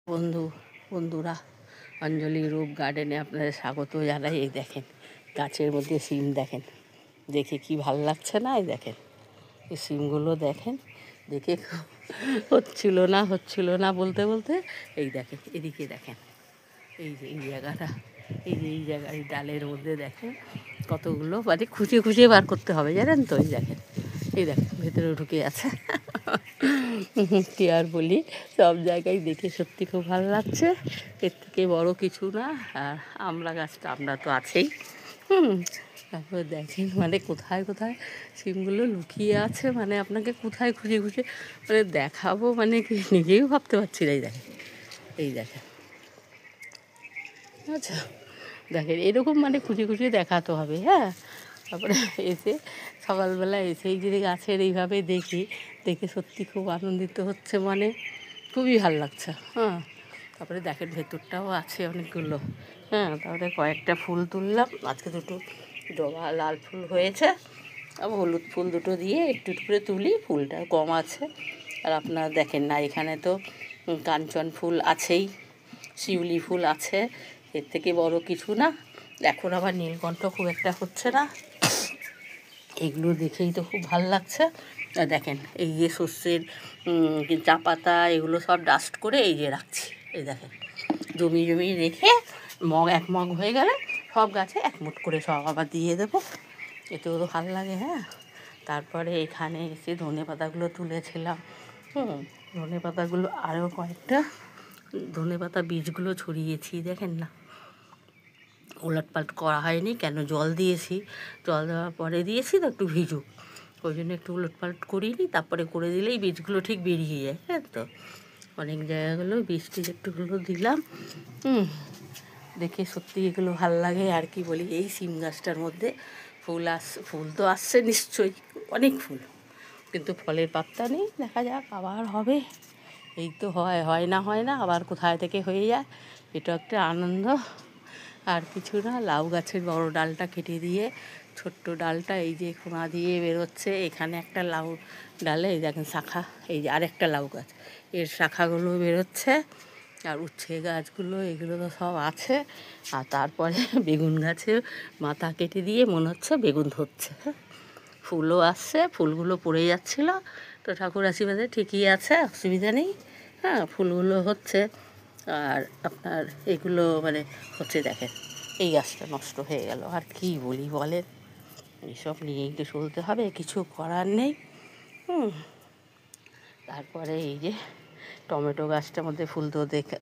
বন্ধুরা, অঞ্জলি রূপ গার্ডেনে আপনাদের স্বাগত জানাই। এই দেখেন গাছের মধ্যে সিম, দেখেন দেখে কি ভাল লাগছে না? এই দেখেন এই সিমগুলো দেখেন, দেখে হচ্ছিল না বলতে বলতে এই দেখেন, এদিকে দেখেন, এই যে এই জায়গাটা, এই জায়গা, এই ডালের মধ্যে দেখেন কতগুলো, মানে খুঁজে খুঁজে বার করতে হবে, জানেন তো? এই দেখেন ভেতরে ঢুকে আছে। কি আর বলি, সব জায়গায় দেখে সত্যি খুব ভালো লাগছে। এর থেকে বড় কিছু না। আর আমরা তো আছেই। তারপর দেখেন মানে কোথায় কোথায় সিমগুলো লুকিয়ে আছে, মানে আপনাকে কোথায় খুঁজে খুঁজে মানে দেখাবো, মানে কি নিজেই ভাবতে পারছি না। এই দেখেন, আচ্ছা দেখেন এরকম মানে খুঁজে খুঁজে দেখাতে হবে। হ্যাঁ, তারপরে এসে সকালবেলা এসেই যদি গাছের এইভাবে দেখে সত্যি খুব আনন্দিত হচ্ছে, মানে খুবই ভাল লাগছে। হ্যাঁ, তারপরে দেখেন ভেতরটাও আছে অনেকগুলো। হ্যাঁ, তারপরে কয়েকটা ফুল তুললাম, আজকে দুটো জবা লাল ফুল হয়েছে, আর হলুদ ফুল দুটো দিয়ে একটু একটু করে তুলি, ফুলটা কম আছে। আর আপনারা দেখেন না, এখানে তো কাঞ্চন ফুল আছেই, শিউলি ফুল আছে, এর থেকে বড় কিছু না। এখন আবার নীলকণ্ঠ খুব একটা হচ্ছে না। এগুলো দেখেই তো খুব ভালো লাগছে। দেখেন এই যে শস্যের চা পাতা, এগুলো সব ডাস্ট করে এই যে রাখছি। এই দেখেন জমি রেখে এক মগ হয়ে গেলে সব গাছে এক মুঠ করে সব আবার দিয়ে দেবো, এতেও তো ভালো লাগে। হ্যাঁ, তারপরে এখানে এসে ধনে পাতাগুলো তুলেছিলাম। ধনে পাতাগুলো আরও কয়েকটা ধনে পাতা বীজগুলো ছড়িয়েছি, দেখেন না? ওলটপালট করা হয়নি, কেন জল দিয়েছি, জল দেওয়ার পরে দিয়েছি তো একটু ভিজুক, ওই জন্য একটু ওলটপালট করিনি, তারপরে করে দিলেই বীজগুলো ঠিক বেরিয়ে যায়। হ্যাঁ, তো অনেক জায়গাগুলো বীজটি একটুগুলো দিলাম। দেখে সত্যি এগুলো ভাল লাগে। আর কি বলি, এই সিম গাছটার মধ্যে ফুল তো আসছে নিশ্চয়ই, অনেক ফুল, কিন্তু ফলের পাত্তা নেই। দেখা যাক আবার হবে। এই তো হয় না আবার কোথায় থেকে হয়ে যায়, এটা একটা আনন্দ। আর কিছু না, লাউ গাছের বড় ডালটা কেটে দিয়ে ছোট্ট ডালটা এই যে কোনা দিয়ে বেরোচ্ছে, এখানে একটা লাউ ডালে এই দেখেন শাখা, এই যে আরেকটা লাউ গাছ, এর শাখাগুলো বেরোচ্ছে। আর উচ্ছে গাছগুলো এগুলো তো সব আছে। আর তারপরে বেগুন গাছে মাথা কেটে দিয়ে মনে হচ্ছে বেগুন ধরছে। ফুলও আসছে, ফুলগুলো পড়ে যাচ্ছিলো, তো ঠাকুর আশীর্বাদে ঠিকই আছে, অসুবিধা নেই। হ্যাঁ, ফুলগুলো হচ্ছে। আর আপনার এগুলো মানে হচ্ছে, দেখেন এই গাছটা নষ্ট হয়ে গেল, আর কি বলি বলেন? এইসব নিয়েই তো চলতে হবে, কিছু করার নেই। তারপরে এই যে টমেটো গাছটার মধ্যে ফুল তো